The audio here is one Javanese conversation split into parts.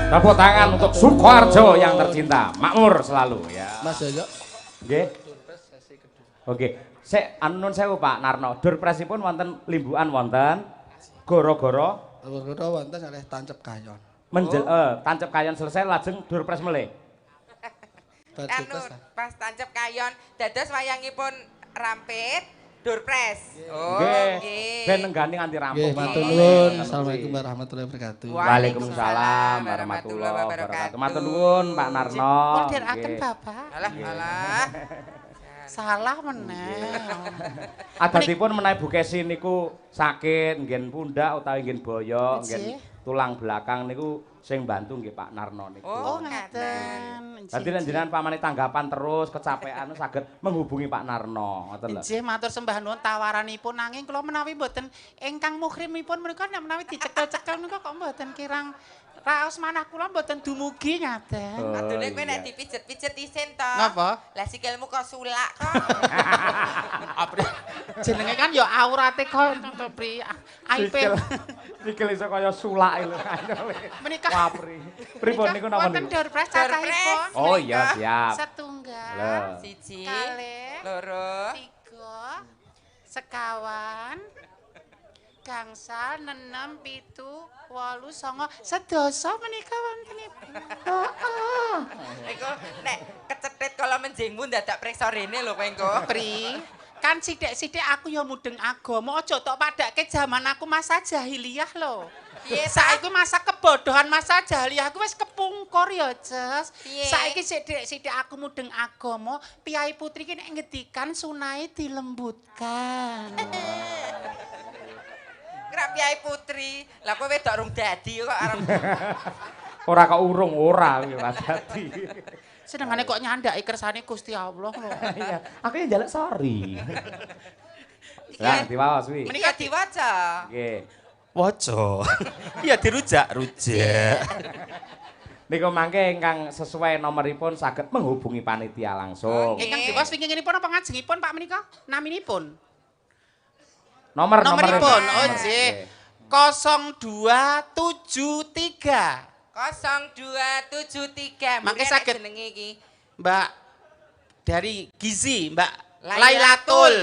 Tepuk tangan untuk Sukoharjo yang tercinta. Makmur selalu ya. Mas Yoyo. Nggih. Oke. Sik nun sewu Pak Narno. Durpresipun wonten limbukan wonten. Goro-goro. Goro wonten oleh tancep kayon. Tancep kayon selesai lajeng durpres melih. Anu pas tancep kayon dados wayangipun rampit durpres. Oh, nggih. Ben nenggani nganti rampung. Nggih, matur nuwun. Assalamualaikum warahmatullahi wabarakatuh. Waalaikumsalam warahmatullahi wabarakatuh. Matur nuwun Pak Narno. Kudiraken Bapak. Alah. Salah meneh. Adatipun menawi Bu Kesi niku sakit nggih pundak utawi nggih boyok, nggih tulang belakang niku sing bantu nggih Pak Narno niku. Oh, ngaten. Dadi njenengan pamane tanggapan terus kecapean saged menghubungi Pak Narno, ngoten lho. Nggih, matur sembah nuwun tawaranipun nanging kula menawi mboten ingkang muhrimipun menika nek menawi dicekel-cekel niku kok mboten kirang raos manah kula mboten dumugi ngaten. Adune kowe nek dipijet-pijet isin to. Napa? Lah sikilmu kok sulak kok. Apri. Jenenge kan ya aurate kok pri aib. Sikil iso kaya sulak lho. Menika Wapri. Pripun niku napa wonten niku? durpres cacahipun. Oh iya siap. Setunggal. Siji. Kalih. Loro. Tiga. Sekawan. Gangsal, nenem, pitu, wolu, songo, sedasa menika wontenipun. Iku nek kecetit kala menjingmu dadak priksa rene lho kowe engko. Pri, kan sithik-sithik aku ya mudeng agama, aja tok padake jaman aku masa jahiliyah lho. Piye Saiki masa kebodohan masa jahiliyah aku wis kepungkur ya, Ces. Piye? Saiki sithik-sithik aku mudeng agama, piyai putri ki nek ngedikan sunahe dilembutkan. Krap Yai Putri. Lah kowe wedok rung dadi kok arep. Ora kok urung ora kuwi dadi. Senengane kok nyandaki kersane Gusti Allah lho. Iya, aku yang jaluk sorry. Lah diwaos wi. Menika diwaca. Nggih. Waca. Ya dirujak-rujak. Niku mangke ingkang sesuai nomoripun saged menghubungi panitia langsung. Ingkang diwaos winginipun apa ngajengipun Pak menika? Naminipun. Nomoripun. Oh nggih. 0273. 0273. Mangke saged jenenge iki. Mbak dari Gizi, Mbak Lailatul.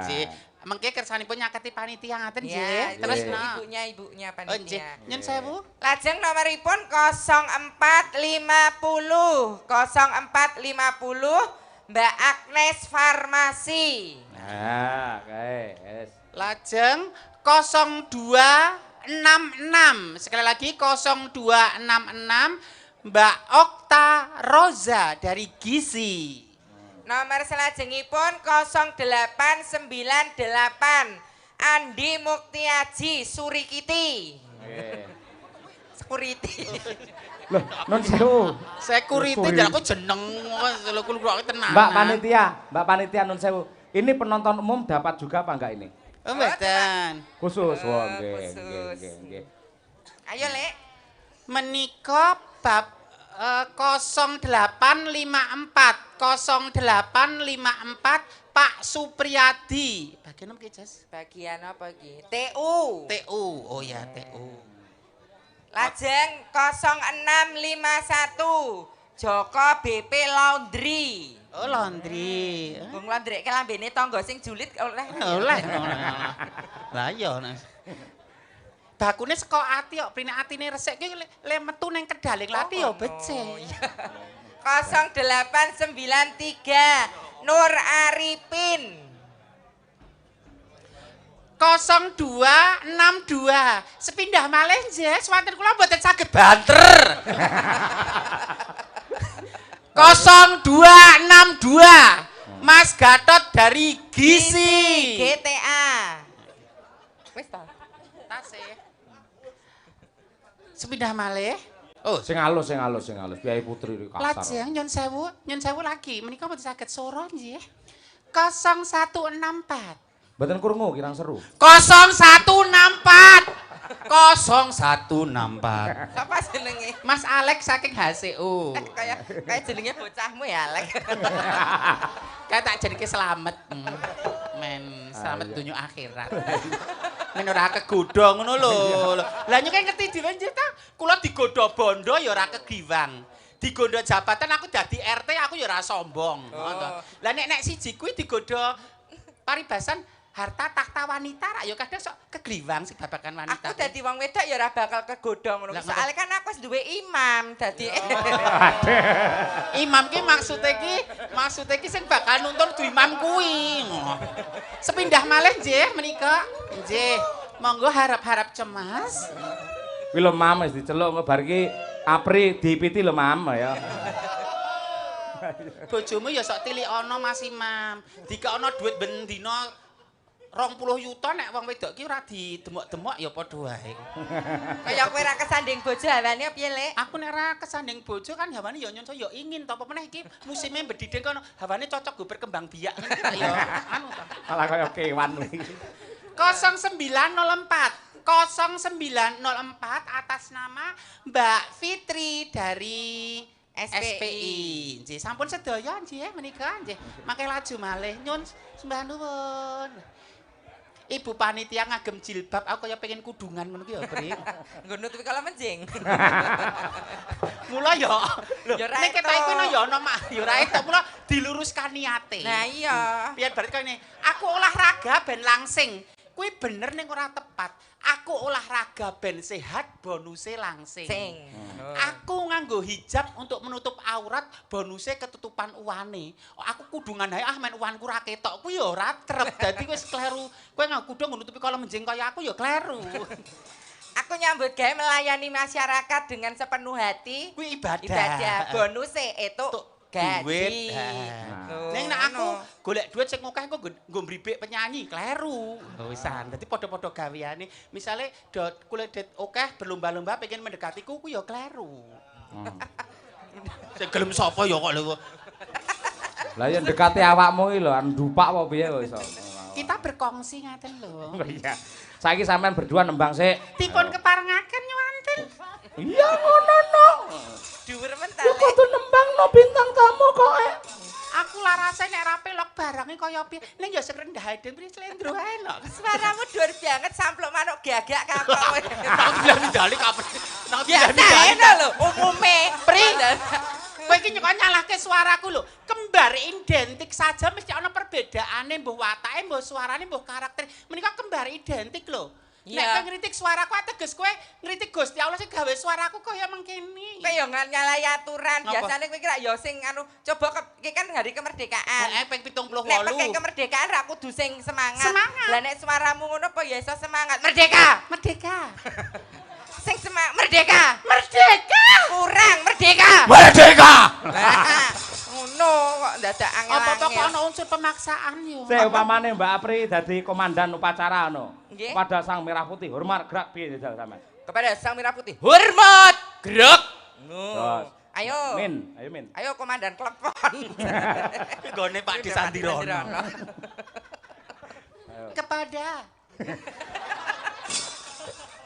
Nggih. Mangke kersanipun nyaketi panitia ngaten nggih. Terus ibunya Oh panitia. nggih. Nyun sewu. Lajeng nomoripun 0450. 0450 Mbak Agnes Farmasi. Nah, oke, yes. Lajeng 0266. Sekali lagi 0266 Mbak Okta Roza dari Gizi. Nomor selajengipun 0898 Andi Muktiaji Surikiti. Security. Loh, nun sewu. Security jar aku jeneng lho kula tenan. Mbak Panitia nun sewu. Ini penonton umum dapat juga apa enggak ini? Oh, mboten. Khusus. Wah, nggih, Khusus. nggih. Ayo, Lek. Menika bab 0854 Pak Supriyadi. Bagian apa Jas? Bagian apa iki? TU. TU. Oh ya, TU. Lajeng 0651 Joko BP Laundry. Oh, laundry. Wong laundry ke lambene tangga sing julid oleh. Oleh. Lah iya. Bakune saka ati kok prine atine resik ki le metu ning kedaling lati ya becik. 0893 Nur Arifin. 0262 sepindah malih nggih swanten kula mboten saged banter. 0262 Mas Gatot dari Gizi. GTA. Wis ta? Tasih. Sepindah malih. Oh, sing halus. Biaya Putri kasar. Lajeng nyun sewu lagi. Menika mboten saged soro nggih. 0164. Mboten krungu kirang seru. 0164. 0164. Sapa jenenge? Mas Alex saking HCU. Kayak jenenge bocahmu ya, Lek. Kayak tak jenenge selamat. Men, selamat dunia akhirat. Men ora kegodha ngono lho. Lah nyuke ngerti dhewe nggih ta? Kula digodha bondo ya ora kegiwang. Digodha jabatan aku dadi RT aku ya ora sombong. Lah nek siji kuwi digodha paribasan harta tahta wanita rak ya kadang sok kegliwang sing babakan wanita. Aku dadi wong wedok ya ora bakal kegodha ngono. Soale kan aku wis duwe imam dadi imam ki maksude ki sing bakal nuntun du imam kuwi. Sepindah malih nggih menika. Nggih. Monggo harap-harap cemas. Kuwi lho Mam wis diceluk bar iki Apri dipiti lho Mam ya. Bojomu ya sok tilik ana Mas Imam. Dikekno dhuwit ben dina 20 yuta nek wong wedok ki ora didemok-demok ya padha wae. kaya kowe ora kesanding bojo hawane piye, Lek? Aku nek ora kesanding bojo kan hawane ya nyonso ya ingin to apa meneh iki musime bedhidhing kono hawane cocok go berkembang biak ngene ya anu to. Malah kaya kewan kuwi. 0904 0904 atas nama Mbak Fitri dari SPI. Nggih, sampun sedaya nggih menika nggih. Mangke laju malih nyun sembah nuwun. Ibu panitia ngagem jilbab, aku kaya pengen kudungan ngono ki ya, Pri. Nggo nutupi kala menjing. Mula ya. Lho, Ya ora nek ketok iku etok. ya ana mak, ya ora etok mula diluruskan niate. Nah iya. Biar berarti kene, aku olahraga ben langsing. Kuwi bener ning ora tepat. Aku olahraga ben sehat, bonuse langsing. Sing. Aku nganggo hijab untuk menutup aurat, bonuse ketutupan uwane. Aku kudungan ae men uwanku ra ketok kuwi ya ora trep. Dadi wis kleru. Kowe nganggo kudung nutupi kala menjing kaya aku ya kleru. Aku nyambut gawe melayani masyarakat dengan sepenuh hati. Kuwi ibadah. Ibadah bonuse itu gaji. Duit. Loh, Ning nek aku ngono. golek duit sing akeh engko nggo mbribik penyanyi, kleru. Wisan. Dadi padha-padha gaweane. Misale kulit det akeh berlomba-lomba pengen mendekatiku ku ya kleru. Sing gelem sapa ya kok lho. Lah yen dekati awakmu iki lho ndupak apa piye kok iso. Kita berkongsi ngaten lho. Iya. Saiki sampean berdua nembang sik. Dipun keparengaken nyuwanten. Iya ngono no. Dhuwur mental. Ku kudu nembang no bintang tamu kok. Aku larase nek ra pelok barange kaya piye. Ning ya sing rendah den pri slendro ae no. Suaramu dhuwur banget sampluk manuk gagak kapok kowe. Nang bilang dali kapan. Nang Biasa bilang ngono lho umume. Pri. Kowe iki nyekon nyalahke suaraku lho. Kembar identik saja mesti ana perbedaane mbuh watake, mbuh suarane, mbuh karakter. Menika kembar identik lho. Nek kowe ngritik suaraku ateges kowe ngritik Gusti Allah sing gawe suaraku kaya mengkene. Kowe yo nyalahi aturan. Napa? Biasane kowe kira yo sing anu coba iki kan hari kemerdekaan. Ping 78. Nek pakai kemerdekaan ra kudu sing semangat. Semangat. Lah nek suaramu ngono apa ya iso semangat. Merdeka. Merdeka. Sing semangat merdeka. Merdeka. Kurang merdeka. Merdeka! Lah, ngono kok dadak Apa kok angel-angel. ana unsur pemaksaan yo. Sik upamane Mbak Apri dadi komandan upacara no. Nggih. Kepada Sang Merah Putih hormat gerak piye jajal sampean. Kepada Sang Merah Putih. Hormat. Gerak! Terus. Ayo. Ayo Min. Ayo komandan klepon. Gone Pak Desandirono. Ayo.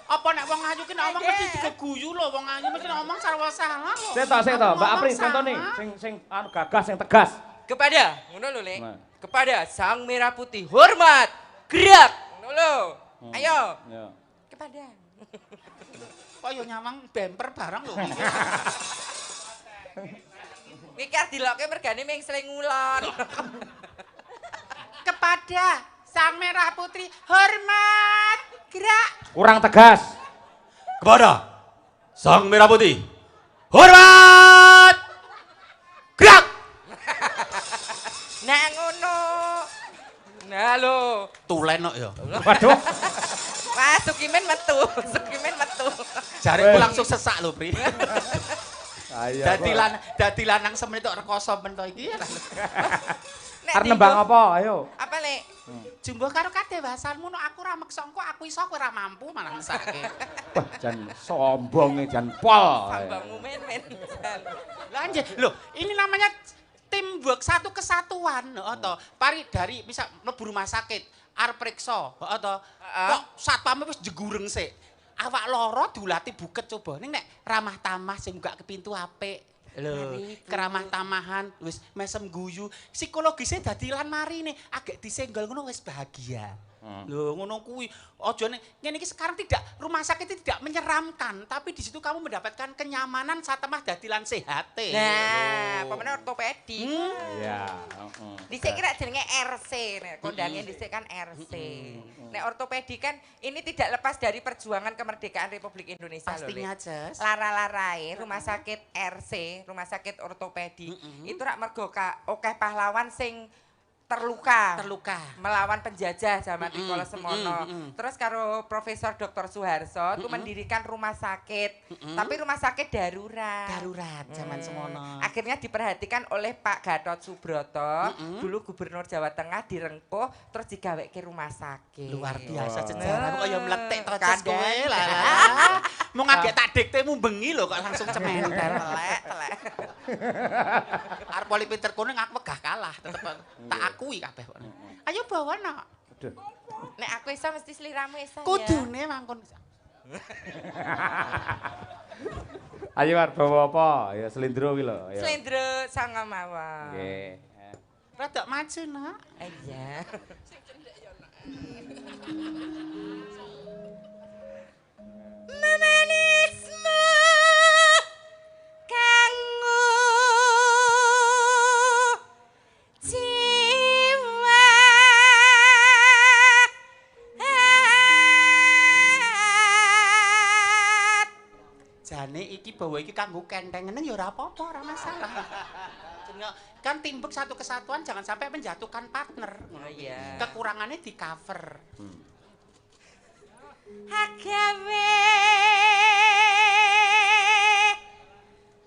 Apa nek wong ayu ki nek ngomong mesti digeguyu lho wong ayu mesti ngomong sarwa salah lho. Sik to Mbak Apri contone sing anu gagas sing tegas. Kepada ngono lho Lek. Nah. Kepada Sang Merah Putih. Hormat. Gerak. Ngono lho. Ayo. Ya. Kepada. Kok yo nyamang bemper barang lho. Mikir dilokke mergane ming seling ngulon. Kepada Sang Merah Putri hormat gerak. Kurang tegas. Kepada Sang Merah Putih. Hormat! Gerak! Nah ngono. Nah lho. Tulen kok ya. Waduh. Wah, Sukimen metu. Sukimen metu. Jariku langsung sesak lho, Pri. Ayo. Dadi lanang semenit tok rekoso men to iki. Nek Arep nembang dienggo- apa? Ayo. Apa Lek? Jumbo karo kadewasanmu no aku ra meksa engko aku iso kowe ora mampu malah mesake. Wah, jan sombong jan pol. Sambangmu men. Lah nggih, lho, ini namanya teamwork, satu kesatuan, heeh to. Pari dari misal mlebu rumah sakit, arep priksa, heeh to. Kok satpame wis jegureng sik. Awak loro diulati buket coba. Ning nek ramah tamah sing buka ke pintu apik. Lho, keramah tamahan wis mesem guyu, psikologisnya dadi lan marine agak disenggol ngono wis bahagia. Loh ngono kuwi. Aja ngene iki sekarang rumah sakit itu tidak menyeramkan, tapi di situ kamu mendapatkan kenyamanan saat temah dadi lan sehate. Nah, pemene ortopedi. Iya, Dhisik kira jenenge RC, nek kondange dhisik kan RC. Nek ortopedi kan ini tidak lepas dari perjuangan kemerdekaan Republik Indonesia lho. Pastinya, Jas. Lara-larae rumah sakit RC, rumah sakit ortopedi. Itu rak mergo akeh pahlawan sing terluka melawan penjajah zaman Rikala Semono. Terus karo Profesor Dr. Suharso itu mendirikan rumah sakit, tapi rumah sakit darurat. Darurat zaman semono. Akhirnya diperhatikan oleh Pak Gatot Subroto, dulu Gubernur Jawa Tengah direngkuh terus digaweke rumah sakit. Luar biasa sejarah kok ya meletek to Kan, kowe lah. Mau ngagek tak diktemu bengi lho kok langsung cementel. telek. Arep poli pinter kono aku wegah kalah tetep tak akui kabeh kok. Ayo bawa nak. Nek aku iso mesti sliramu iso ya. Kudune mangkon. Ayo arep bawa apa? Ya slendro kuwi lho. Slendro sanga mawon. Nggih. Rada maju nak. Iya. Memanismu kanggo jiwa Jane iki bawa iki kanggo kentengen ya ora apa-apa, ora masalah. Kan timbuk satu kesatuan jangan sampai menjatuhkan partner. Oh iya. Kekurangannya di cover. Agawe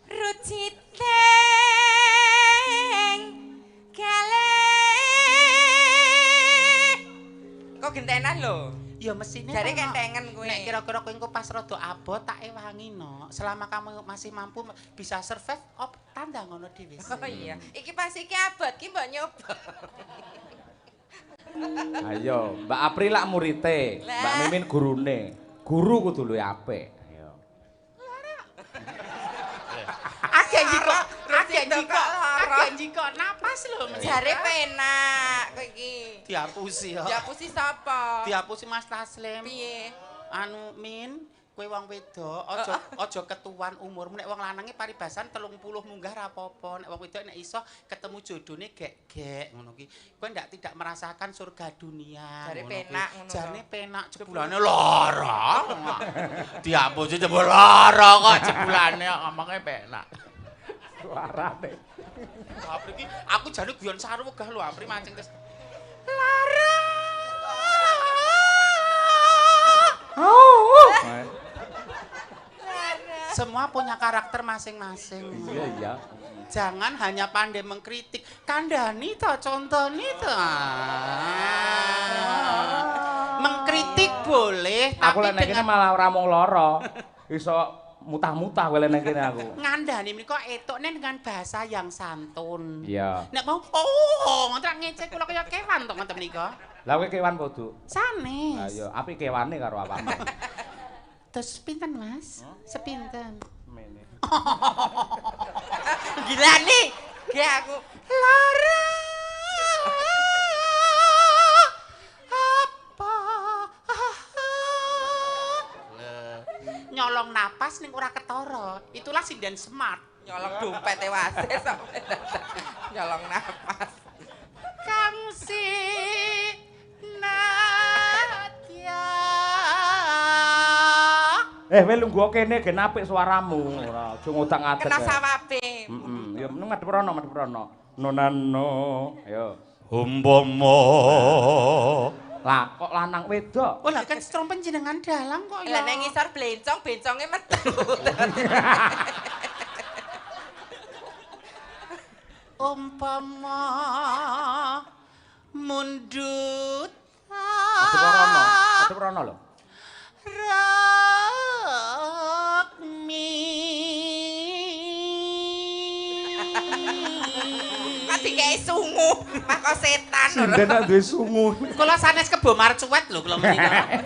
ruciteng gale. Kok gentenan lho? Ya mesine Jare to, Nok. kentengen kowe. Nek kira-kira kowe engko pas rada abot tak ewangi no. Selama kamu masih mampu bisa survive tanda ngono dhewe. Oh iya, iki pas iki abot ki mbok nyoba. Ayo, Mbak April lak murite, Mbak Mimin gurune. Guru kudu luwih apik. Ayo. Janji kok napas lho. Jare penak kowe iki. Diapusi ya. Diapusi sapa? Diapusi Mas Taslim. Piye? Anu Min, kowe wong wedok aja ketuan umurmu. Nek wong lanange paribasan 30 munggah ra apa-apa. Nek wong wedok nek iso ketemu jodone gek-gek ngono ki. Kowe tidak merasakan surga dunia. Jare penak ngono. Jane penak jebulane lara. Diapusi jebul lara kok jebulane ngomongnya penak. Suarane. Apri iki aku jane guyon saru wegah lho Apri mancing terus. Lara. Semua punya karakter masing-masing. Iya. Jangan hanya pandai mengkritik. Kandhani to, contoni to. Mengkritik boleh, Aku tapi lek kene malah ora mung lara. Iso mutah-mutah kowe lek kene aku. ngandani menika etokne dengan bahasa yang santun. Iya. Nek mau ngontrak ngecek kula kaya kewan to ngoten menika. Lah kowe kewan podo. Sanes. Ayo, apik kewane karo awakmu. Terus pinten Mas? Sepinten? Mene. Gila nih. Ge aku Lara. Apa? Nyolong napas ning ora ketara. Itulah sinden smart. nyolong dompet wae sampe nyolong napas. Kang si Nadia. Kowe lungguh kene gen apik suaramu, ora aja ngodak-ngadak. Kena sawabe. Ya meneng madhep rono. Nonano. Ayo. Umpama Lah kok lanang wedok? Oh lah kan strom panjenengan dalang kok Lah ya. nek ngisor blencong, benconge metu. Umpama mundut Madhep rono lho. Mati kayak sungu, maka setan. Sinden nak duwe sungu. Kula sanes kebo marcuet lho kula menika.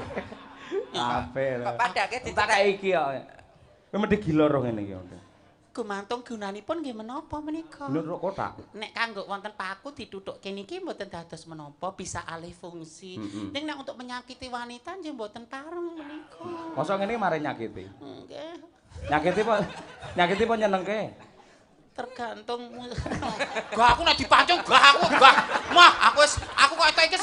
Ape lho. Kok padake Tak kayak iki kok. Kowe mesti gila roh ngene iki. Gumantung gunanipun nggih menapa menika? Nurut kotak. Nek kanggo wonten paku ditutukke niki mboten dados menapa, bisa alih fungsi. Ning nek untuk menyakiti wanita nggih mboten pareng menika. Mosok ngene mari nyakiti. Nggih. Nyakiti apa nyenengke? Tergantung. Gak aku nek dipancung gak. Mah aku kok iki aku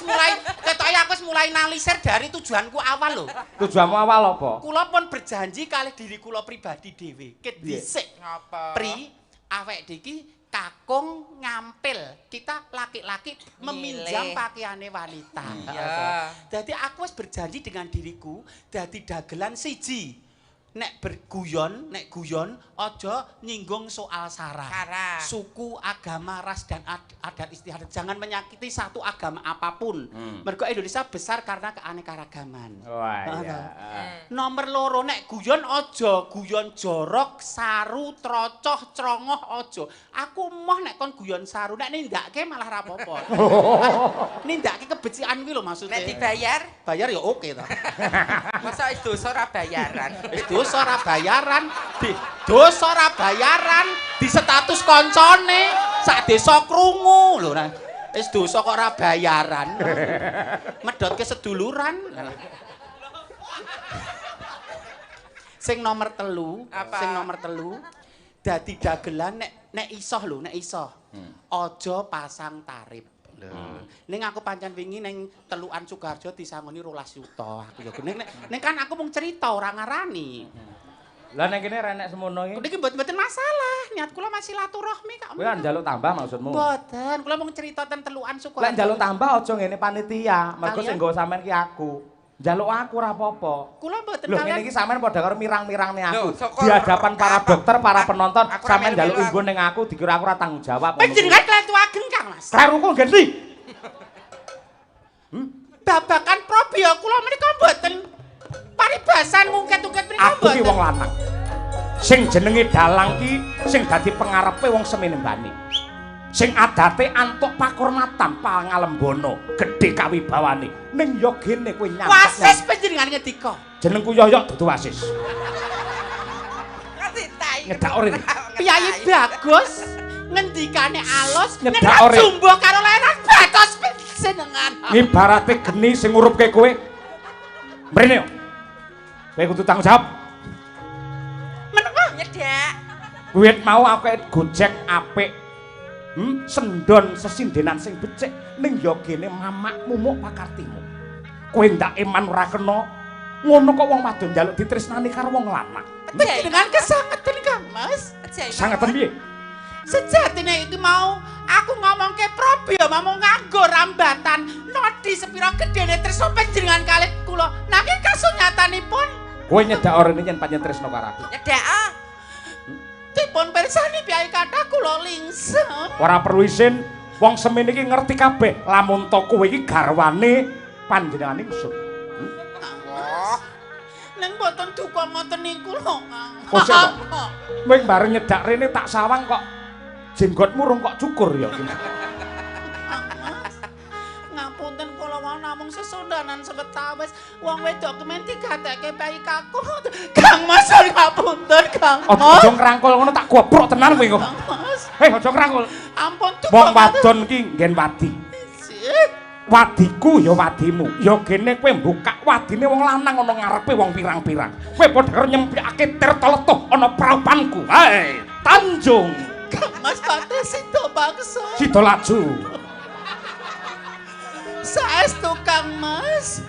wis mulai analisir dari tujuanku awal lho. Tujuanmu awal apa? Kula pun berjanji kalih diri kula pribadi dhewe. Ket dhisik. Ngapa? Pri awake iki kakung ngampil. Kita laki-laki meminjam pakaiane wanita. Iya. Dadi aku wis berjanji dengan diriku dadi dagelan siji. Nek guyon aja nyinggung soal sara. Suku, agama, ras dan adat istiadat. Jangan menyakiti satu agama apapun. Mergo Indonesia besar karena keanekaragaman. Wah iya. Nomor loro nek guyon aja guyon jorok, saru, trocoh, crongoh aja. Aku moh nek kon guyon saru, nek nindakake malah ra apa-apa. Nindakake kebecikan kuwi lho maksudnya. Nek dibayar? Bayar ya oke ta. Masa dosa ora bayaran? Dosa ora bayaran di status koncone sak desa krungu lho nah wis dosa kok ora bayaran medhotke seduluran sing nomor telu dadi dagelan nek iso lho nek iso aja pasang tarif. Ning aku pancen wingi ning telukan Sugarjo disangoni 12 juta aku ya. Ning kan aku mung cerita ora ngarani. Lah nek kene renek semono iki. Niki mboten masalah, niat kula masih silaturahmi kok. Kowe kan njaluk tambah maksudmu? Mboten, kula mung cerita ten telukan Sugarjo. Lek njaluk tambah aja ngene panitia, mergo sing nggo sampean ki aku. Njaluk aku ora apa-apa. Kula mboten kalian. Lho ngene iki sampean padha karo mirang-mirangne aku. Di Loh, hadapan para dokter, para penonton, sampean njaluk inggo ning aku dikira aku ora tanggung jawab. Panjenengan kletu ageng Kang Mas. Kleruku ganti. Babakan probio kula menika mboten paribasan ngungket-ungket menika Aku ki mboten. wong lanang. Sing jenenge dalang ki sing dadi pengarepe wong semenembane. Sing adate antuk pakurmatan pangalembono, gedhe kawibawane. Ning ya gene kowe nyampet. Wasis panjenengan ngendika. Jenengku Yoyok dudu wasis. Ngerti tai. Nyedak ora. Piyayi bagus ngendikane alus nek Nyedak ora. jumbo karo leran batos panjenengan. Ibarate geni sing ngurupke kowe. Mrene yo. Kowe kudu tanggung jawab. Menapa? Nyedak. Wiwit mau aku gojek apik. Sendon sesindenan sing becik ning ya gene mamak mumuk pakartimu. Kowe ndak iman ora kena. Ngono kok wong wadon njaluk ditresnani karo wong lanang. Dengan kesangeten Kang Mas. Sangeten piye? Sejatine iki mau aku ngomongke probio mau nganggo rambatan nodi sepira gedene tresno panjenengan kalih kula nanging kasunyatanipun Kowe nyedak orene yen pancen tresno karo aku. Nyedak ah. dipun pirsani piyai kathah kula lingsem. Ora perlu isin, wong semene iki ngerti kabeh lamun to kowe iki garwane panjenengane ingsun. Neng mboten duka ngoten niku lho. Oh, sik kok. Kowe bareng nyedak rene tak sawang kok jenggotmu rung kok cukur ya. Ngapunten kula wau namung sesondanan sebetawis wong wedok kemen digateke bayi kakung. Kang Mas ngapunten Kang Mas. Aja ngrangkul ngono tak gobrok tenan kowe kok. Hei aja ngrangkul. Ampun tuh. Wong wadon ki nggen wadi. Sip. Wadiku ya wadimu. Ya gene kowe mbukak wadine wong lanang ana ngarepe wong pirang-pirang. Kowe padha karo nyempikake tirta letuh ana prapanku. Hei, Tanjung. Kang Mas Pate Sito Bakso. Sida laju. Saestu Kang Mas.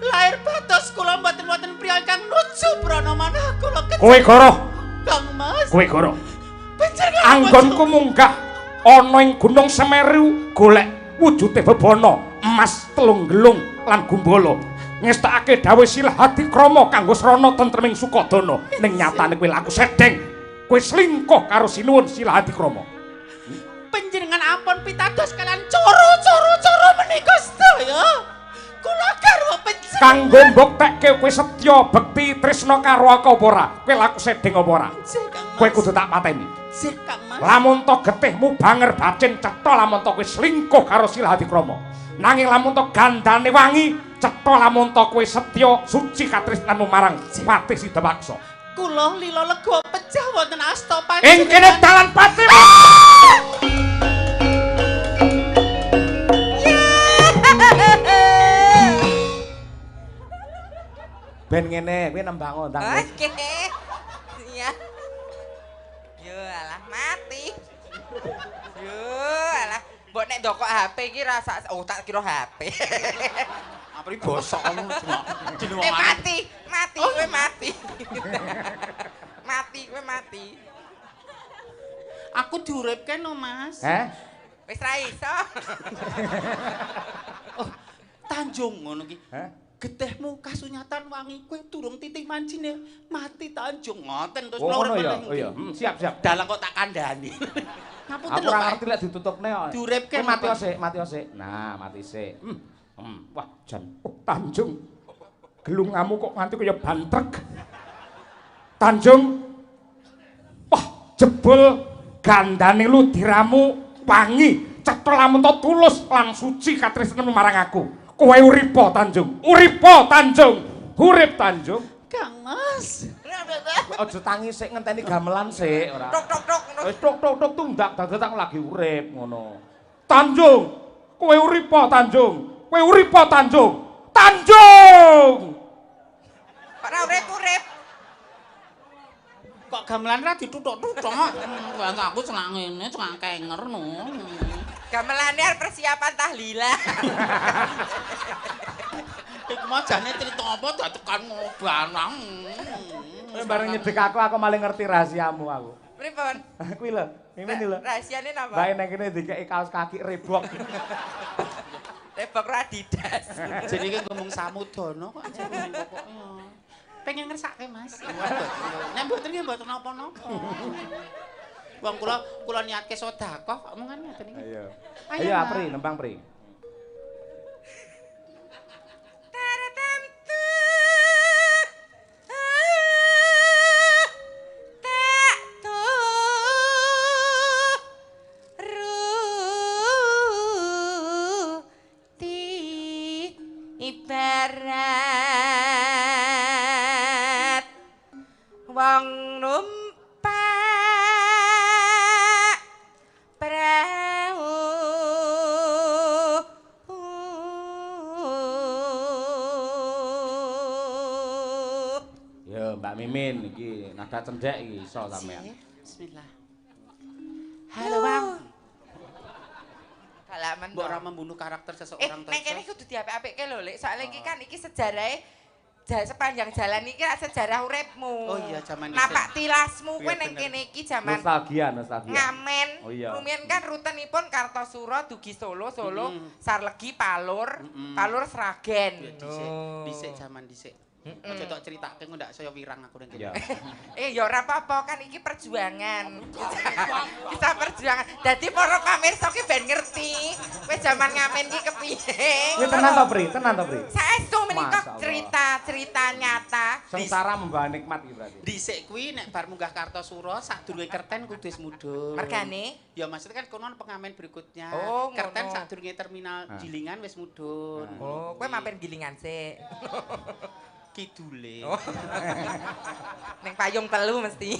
Lair batos kula mboten-mboten priya kang nuju prana manah kula kecil. Kowe goroh. Kang Mas. Kowe goroh. Panjenengan Anggonku munggah ana ing Gunung Semeru golek wujude bebono, emas telung gelung lan gumbala. Ngestakake dawuh Silah Hadikrama kanggo srana tentreming Sukodana. Ning nyatane kowe laku sedeng. Kowe slingkuh karo sinuwun Silah Hadikrama. panjenengan ampun pitados kalian coro menika sedaya. Kula garwa panjenengan. Kanggo mbuktekke kowe setya bekti tresna karo aku apa ora? Kowe laku sedeng apa ora? Kowe kudu tak pateni. Sih Kang Mas. Lamun to getihmu banger bacin cetha lamun to kowe slingkuh karo Silah Hadikrama. Nanging lamun to gandane wangi cetha lamun to kowe setya suci katresnanmu marang Patih Sidapaksa. kula lila lega pecah wonten asta Ing kene dalan pati. Ben ngene, kuwi nembang ndang. Oke. Iya. Yo alah mati. Yo alah, mbok nek ndokok HP iki rasa tak kira HP. Apa iki bosok ngono jeneng Mati kowe mati. Mati kowe mati. Aku diuripke no, Mas. Wis ra iso. Oh, Tanjung ngono ki. Hah? Getihmu kasunyatan wangi kowe durung titik mancine mati Tanjung ngoten terus Oh loro iya, meneng. oh iya. Siap. Dalang kok tak kandhani. Ngapunten Aku lho, ora Pak. ngerti lek ditutupne kok. Diuripke Mati napa? sik. Nah, mati sik. Wah, jan. Oh, Tanjung. Gelungamu kok nganti kaya bantrek. Tanjung. Wah, jebul gandane lu diramu wangi, cetha lamun to tulus lan suci katresnan marang aku. Kowe uripa Tanjung. Uripa Tanjung. Urip Tanjung. Kang Mas. Aja tangi sik ngenteni gamelan sik ora. Tok. Wis tok tundak dadi tak lagi urip ngono. Tanjung, kowe uripa Tanjung. Kowe uripa Tanjung. Tanjung. Ora urip. Kok gamelan ra dituthuk-tuthuk. Wah, aku celak ngene, celak kenger no. Gamelane arep persiapan tahlilan. Iku mau jane cerita apa datekan ngobarang. Bareng nyedek aku malah ngerti rahasiamu aku. Pripun? Kuwi lho, ngene lho. Rahasiane napa? Bae nang kene dikeki kaos kaki rebok. Rebok Adidas. Jadi ki ngomong samudana kok aja ngomong pokoknya. Pengen ngersake Mas. Nek mboten nggih mboten napa-napa. Wong kula niatke sedekah kok omongan ngoten iki. Ayo. Ayo, Ayo Mbak. Apri, nembang Pri. Ibarat wong numpak prau Yo Mbak Mimin iki nada cendhek iki iso sampean. Bismillah. Halo, Bang. Halaman Mbok ora membunuh karakter seseorang nek kene kudu diapik-apikke lho, Lek. Soale iki kan iki sejarahe sepanjang jalan iki sejarah uripmu. Oh iya, zaman napak tilasmu kowe Iya, ning bener. kene iki jaman Nostalgia. ngamen. Oh iya. Rumiyin kan rutenipun Kartosuro dugi Solo, Sarlegi Palur, Palur Sragen. Dhisik jaman dhisik. Aja tok critakake engko ndak saya wirang aku ning Ya. kene. Ya ora apa-apa kan iki perjuangan. Kita perjuangan. Dadi para pamirsa ki ben ngerti kowe jaman ngamen ki kepiye. Kuwi tenan to Pri? Saestu menika Masya Allah. cerita nyata. Sengsara membawa nikmat iki berarti. Dhisik kuwi nek bar munggah Kartosuro sadurunge kerten kudu wis mudhun. Mergane Ya maksudnya kan konon pengamen berikutnya. Oh, kerten ngono. sadurunge terminal Jilingan wis mudhun. oh, kowe mampir gilingan sik. Kidule. Ning payung telu mesti.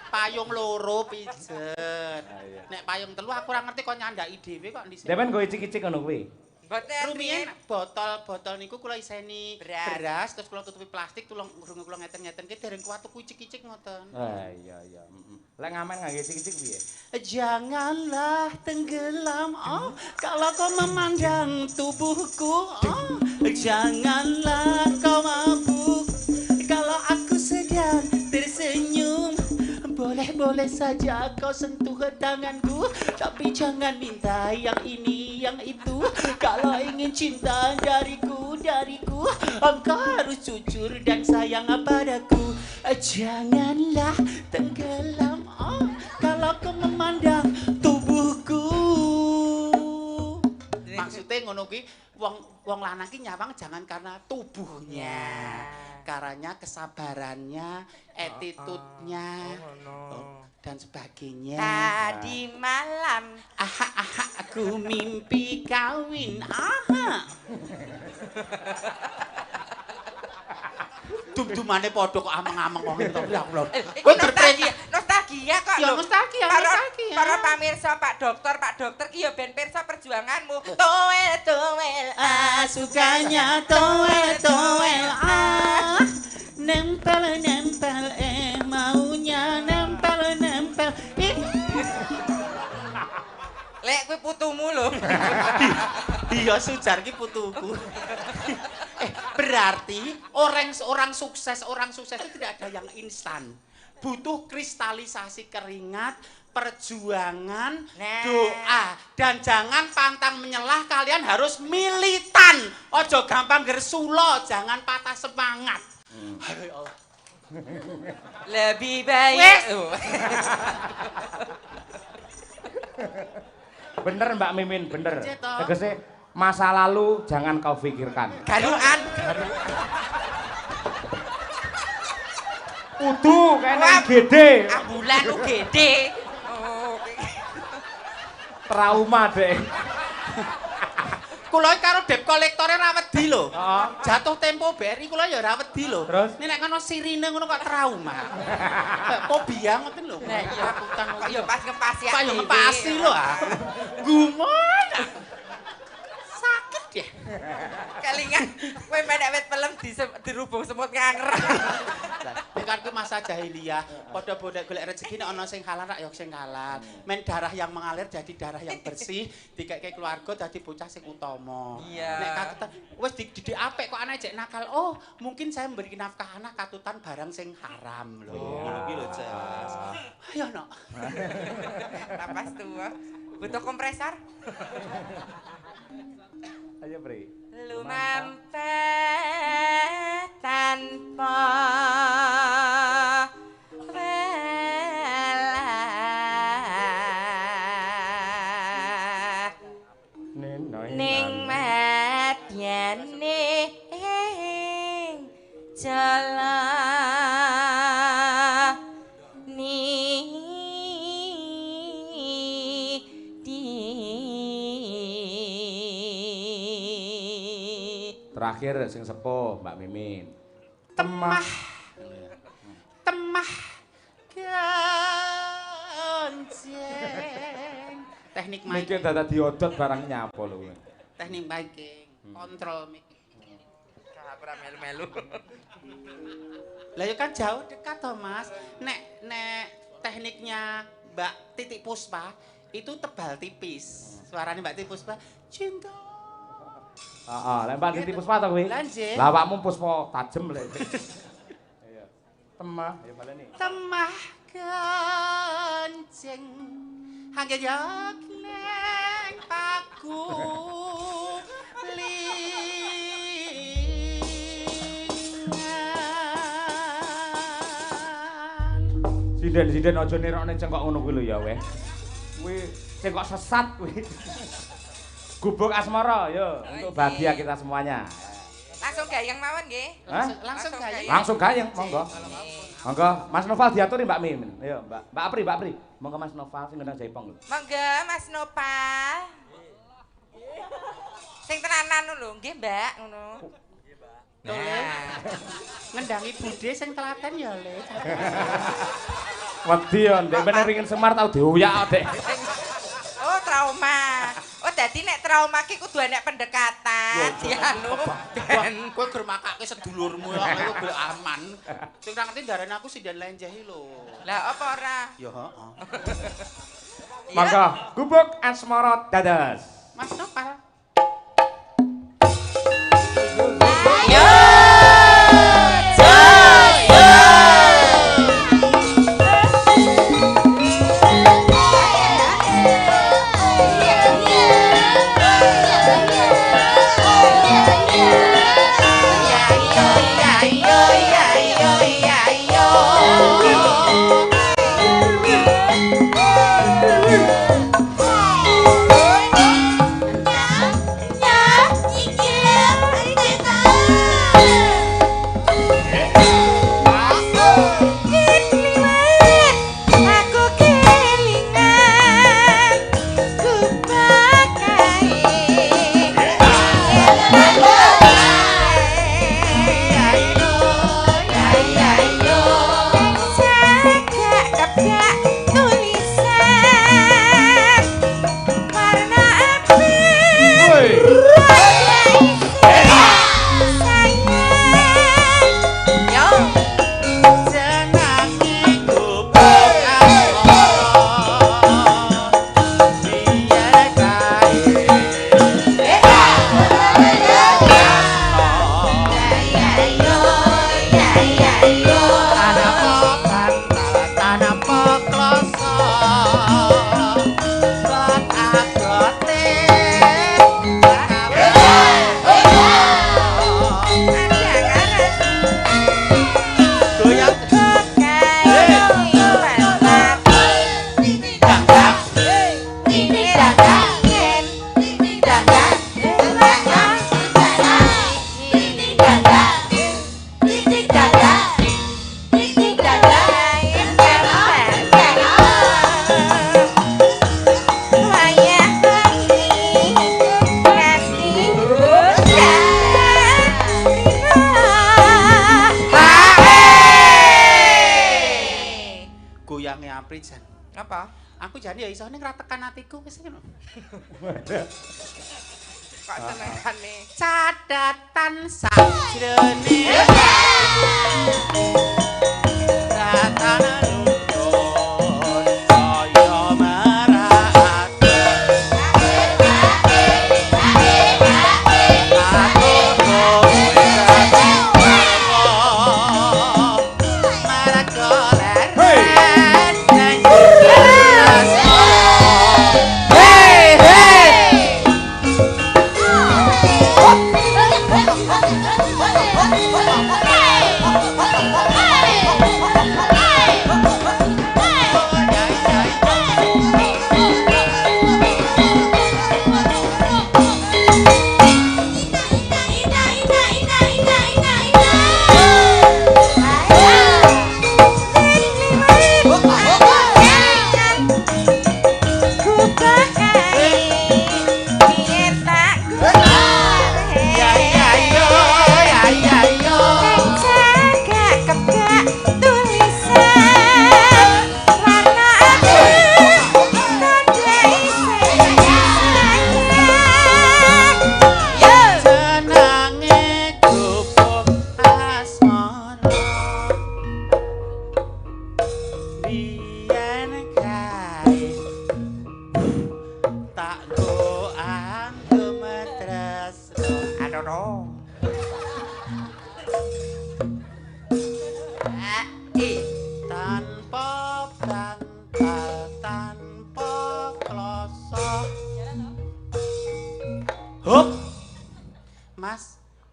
Payung loro pijet. Nek payung telu aku ora ngerti kok nyandaki dhewe kok dhisik. Demen go icik-icik ngono kuwi. Mboten Rumiyin botol niku kula iseni Beras. beras terus kula tutupi plastik tulung kula ngeten-ngeten ki dereng kuat tuku icik-icik ngoten. Iya. Lek ngamen ngangge icik-icik piye? Janganlah tenggelam kalau kau memandang tubuhku janganlah kau mabuk kalau aku sedang tersenyum boleh saja kau sentuh tanganku tapi jangan minta yang ini yang itu kalau ingin cinta dariku engkau harus jujur dan sayang padaku janganlah tenggelam kalau kau memandang tubuhku. Maksudnya ngono kuwi wong lanang ki nyawang jangan karena tubuhnya. Karena kesabarannya, attitude-nya dan sebagainya. tadi malam Aku mimpi kawin. dum-dumane padha kok ameng-ameng wong itu. Ya Allah. Kowe nostalgia kok Ya lho. nostalgia. Para pamirsa Pak Dokter ki ya ben pirsa perjuanganmu. Toel Sukanya toel nempel maunya nempel Lek kowe putumu lho. iya Sujar ki putuku berarti orang sukses itu tidak ada yang instan, butuh kristalisasi keringat, perjuangan, doa, dan jangan pantang menyelah, kalian harus militan, ojo gampang gersulo, jangan patah semangat. Aduh ya Allah. Lebih baik. Wes. Bener Mbak Mimin, bener. Ceto. Tegese masa lalu jangan kau pikirkan. Galukan. Kudu kene gede. Ambulan UGD. Oh. Trauma deh. Kula karo debt kolektore ra wedi lho. Heeh. Jatuh tempo BRI kula ya ra wedi lho. Terus? Nek ngono sirine ngono kok trauma. Fobia ngoten lho. Nah iya Takutan kok ya pas ngepasi Pak yo ngepasi lho. Gumon. Sakit ya. Kelingan kowe menek wit pelem dirubung semut nganger. Nek kan masa jahiliyah, padha bodek golek rezeki nek ana sing halal rak ya sing halal. Men darah yang mengalir jadi darah yang bersih, dikeke keluarga dadi bocah sing utama. Iya. Nek katutan wis dididik apik kok anake jek nakal. Oh, mungkin saya memberi nafkah anak katutan barang sing haram lho. Ngono ki lho, Jas. Ayo no. Napas tua. Butuh kompresor? Ayo, Bre. Lumampah tanpa welah ning madyane jala Terakhir sing sepuh Mbak Mimin. Temah gonceng. Teknik mic. Mikir dadi diodot barang nyapo lho kowe. Teknik miking, kontrol mic. Kabra melu-melu. Lah ya kan jauh dekat toh Mas. Nek tekniknya Mbak Titik Puspa itu tebal tipis. Suaranya Mbak Titik Puspa, cinta. Heeh, lek Mbak Titi Puspa to kowe. Lah nggih. Lah awakmu puspa tajem lek. Iya. Temah ya baleni. Temah gonceng. Hangge yok neng paku Sinden aja nirokne cengkok ngono kuwi lho ya weh. Kuwi cengkok sesat kuwi. Gubuk asmara ya untuk bahagia kita semuanya. Langsung gayeng mawon nggih. Langsung gayeng. Langsung gayeng, monggo. Monggo Mas Noval diaturi Mbak Mimin. Ayo Mbak Apri. Monggo Mas Noval sing ngendang jaipong lho. Monggo Mas Nopal. Sing tenanan lho, nggih Mbak ngono. Nah. Ngendangi budhe sing telaten ya Le. Wedi ya ndek bener ringin Semar tau dioyak Dek. Oh, trauma. Oh, dadi nek trauma ki kudu enek pendekatan. Dianu ben Kowe gur makake sedulurmu ya kowe golek aman. Sing ora ngerti darane aku sinden lenjehi lho. Lah apa ora? Ya heeh. Monggo gubuk asmara dados. Mas Nopal. Prijan. Apa? Aku jane ya iso ning ra tekan atiku wis ngono. Kok senengane? Cadatan sajrone ratan lungguh kaya marake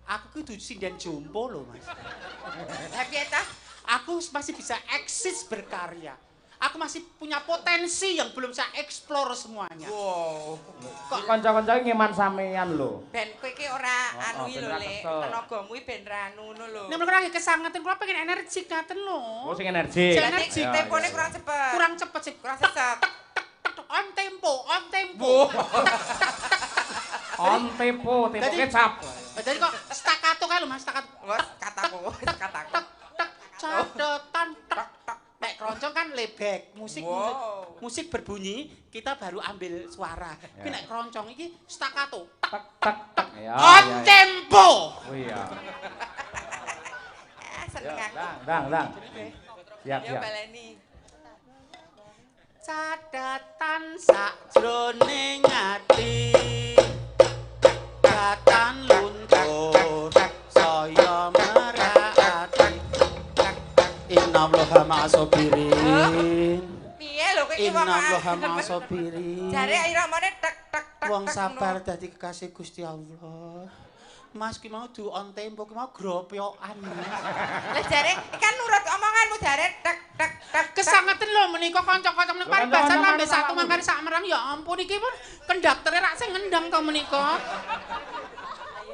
aku kowe sinden jompo loh Mas. Piye ta? Aku masih bisa eksis berkarya. Aku masih punya potensi yang belum saya eksplor semuanya. Wow. Kok kanca-kanca ngeman sampean lho. Ben kowe iki ora anu iki lho, Lek. Tenagamu iki ben ra anu ngono lho. Nek mrene lagi kesangetan kula pengen energik ngaten lho. Oh sing energik. Jadi tempone kurang cepet. Kurang cepet sih. Kurang sesek. On tempo, on tempo. On tempo, tempo kecap. Jadi kok staccato kae lho Mas, staccato. Wes kataku. Cadatan tek tek. Nek keroncong kan lebek, musik berbunyi, kita baru ambil suara. Tapi nek keroncong iki staccato. Tek tek tek. Ya. On tempo. Oh iya. Seneng aku. Dang. Siap. Ya baleni. Cadatan sakjroning ati. Cadatan luntur saya merati. Innallaha ma'asobirin. Piye lho kowe iki wong Innallaha ma'asobirin. jare iramane tek tek tek. Wong sabar dadi kekasih Gusti Allah. Mas ki mau du on tempo ki mau gropyokan. Lah jare kan nurut omonganmu jare tek tek tek. Kesangetan lho menika kanca-kanca menika paribasan lambe satu mangkane sak merang ya ampun iki pun konduktere rak sing ngendang to menika.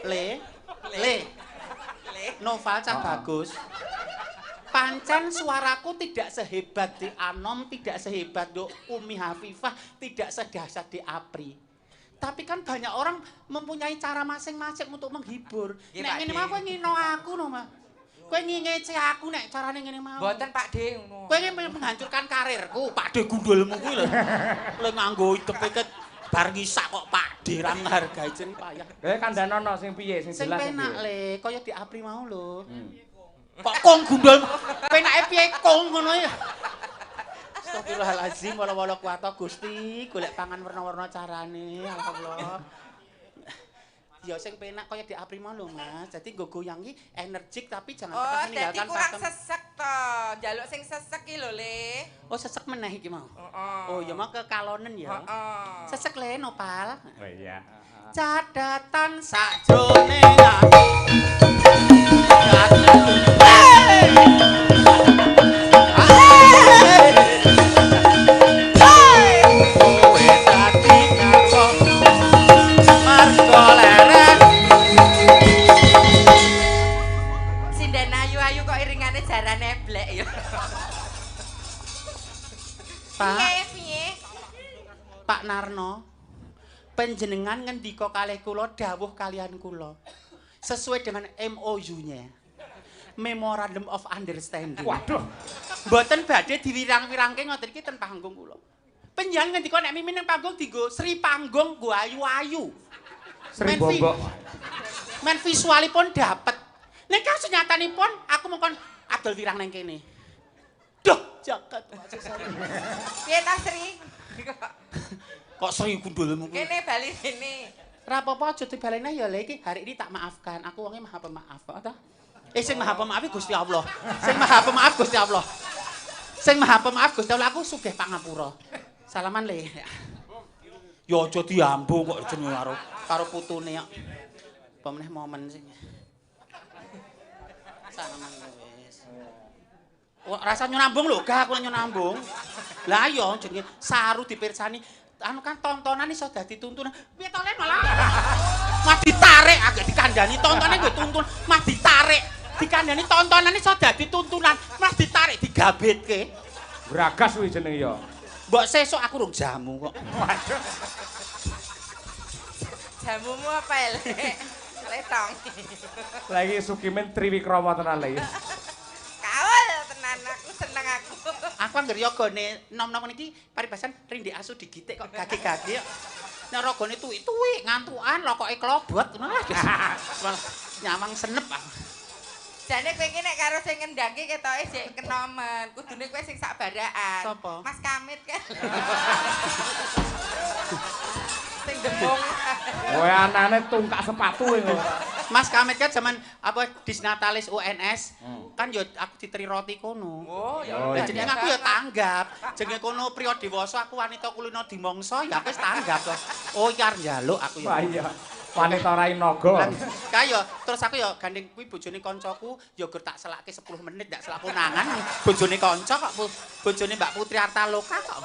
Le. Noval Cak Bagus. Pancen suaraku tidak sehebat di Anom, tidak sehebat Dok Umi Hafifah, tidak sedahsyat di Apri. Tapi kan banyak orang mempunyai cara masing-masing untuk menghibur. Nek ngene mau kowe ngino aku no, Mas. Kowe ngingece aku nek carane ngene mau. Mboten Pak De ngono. Kowe ingin menghancurkan karirku, Pak De gundulmu kuwi lho. Lho nganggo itepe bar ngisak kok Pak De ra menghargai jeneng payah. Kandhanono sing piye sing Sing jelas. penak le, kaya di Apri mau lho. Kok kong gundul, penake piye kong ngono ya. Astagfirullahalazim, wala kuwata Gusti, golek pangan warna-warna carane, alhamdulillah. Ya sing penak kaya di Apri mau lho Mas. Dadi nggo goyang iki energik tapi jangan pernah meninggalkan dadi kurang pakem. sesek to. Njaluk sing sesek iki lho, Le. Oh sesek meneh iki mau. Heeh. Oh ya mau ke kalonen ya. Heeh. Sesek le Nopal. Oh iya. Cadatan sakjroning Sinden ayu-ayu kok iringane jarane blek ya. Piye? Pak Narno, panjenengan ngendika kalih kula dawuh kalian kula sesuai dengan MOU-nya. Memorandum of Understanding. Waduh. Mboten badhe diwirang-wirangke ngoten iki ten panggung kula. Panjenengan ngendika nek mimin nang panggung dienggo Sri Panggung nggo ayu-ayu. Sri Bombok. Men visualipun dapet. Nek senyatanipun aku mengkon adol wirang nang kene. Duh, jagat. Piye ta Sri? Kok Sri gundulmu kuwi? Kene bali sini. Ora apa-apa aja dibaleni ya lha iki hari ini tak maafkan. Aku wonge maha pemaaf kok ta. Sing maha pemaaf Gusti Allah. Sing maha pemaaf Gusti Allah. Sing maha pemaaf Gusti Allah aku sugih pangapura. Salaman le. Ya aja diambu kok jenenge karo putune kok. Apa meneh momen sing. Salaman wis. Wah, rasa nyunambung lho, gak aku nyunambung. Lah iya jenenge saru dipirsani anu kan tontonan iso dadi tuntunan. Piye to Le malah? Mah ditarik agak dikandani tontonan nggo tuntun, mah ditarik. Dikandani tontonan iso dadi tuntunan, mah ditarik digabetke. Bragas kuwi jenenge ya. Mbok sesuk aku rung jamu kok. Waduh. Jamumu apa Le? Letong. Lagi Sukimen Triwikrama tenan lagi. Kaul tenan aku seneng aku. Aku anggere yogane nom-nom niki paribasan rindhik asu digitik kok gage-gage. Nek rogane tuwik-tuwik ngantukan lokoke klobot ngono. Nyamang senep aku. Jane kowe iki nek karo sing ngendangke ketoke sik kenomen. Kudune kowe sing sak baraan. Sopo? Mas Kamit kan. Sing demung. Kowe anane tungkak sepatu kok. Mas Kamit kan zaman apa disnatalis UNS. Kan yo aku diteri roti kono. Oh, ya. Oh, Lah iya. jenenge aku ya tanggap. Jenenge kono priya dewasa aku wanita kulina dimangsa ya aku wis tanggap to. Oh iki arep njaluk aku ya. Wah iya. Wanita rai naga. Kaya terus aku ya gandeng kuwi bojone kancaku ya gur tak selake 10 menit ndak selak konangan. Bojone kanca kok bojone Mbak Putri Artaloka kok.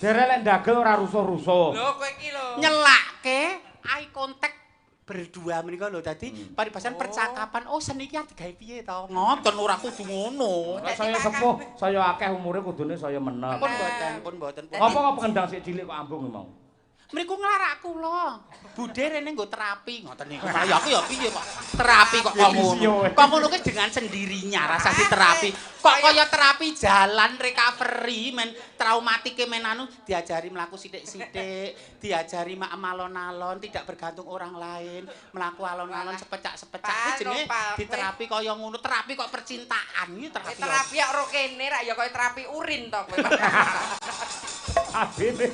Jere lek ndagel ora rusuh-rusuh. Lho kowe iki lho. Nyelake eye contact berdua menika lho dadi paribasan percakapan oh seni iki digawe piye to. Ngoten ora kudu ngono. Nek saya sepuh, saya akeh umure kudune saya menep. Pun mboten. Apa kok pengendang sik cilik kok ambung mau? Mriku nglarak kula. Budhe rene nggo terapi ngoten niku. Malah ya aku ya piye kok terapi kok ngono. Kok ngono ki dengan sendirinya rasa di terapi. Kok kaya terapi jalan recovery men traumatike men anu diajari mlaku sithik-sithik, diajari mak alon-alon, tidak bergantung orang lain, mlaku alon-alon sepecak-sepecak iki jenenge diterapi kaya ngono. Terapi kok percintaan iki terapi. Terapi kok ro kene rak ya kaya terapi urin to kowe. Adine.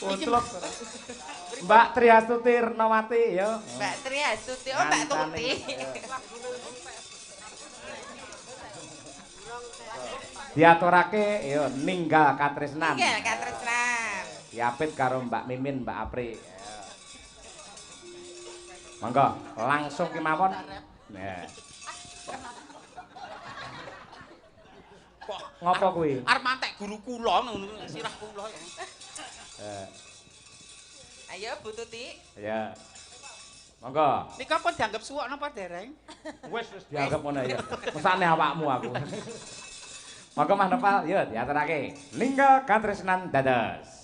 Untlok. Mbak Triastuti Ernawati ya. Mbak Triastuti, oh Mbak Tuti. Diaturake ya ninggal katresnan. Ninggal katresnan. Diapit karo Mbak Mimin, Mbak Apri. Monggo, langsung kemawon. Nah. Ngopo kuwi? Arep mantek guru kula ngono sirah kula. Ayo Bu Tuti. Ya. Monggo. Nika pun dianggap suwok napa dereng? Wis dianggap ngono ya. Mesane awakmu aku. Monggo Mas Nepal, ya diaturake. Ninggal katresnan dados.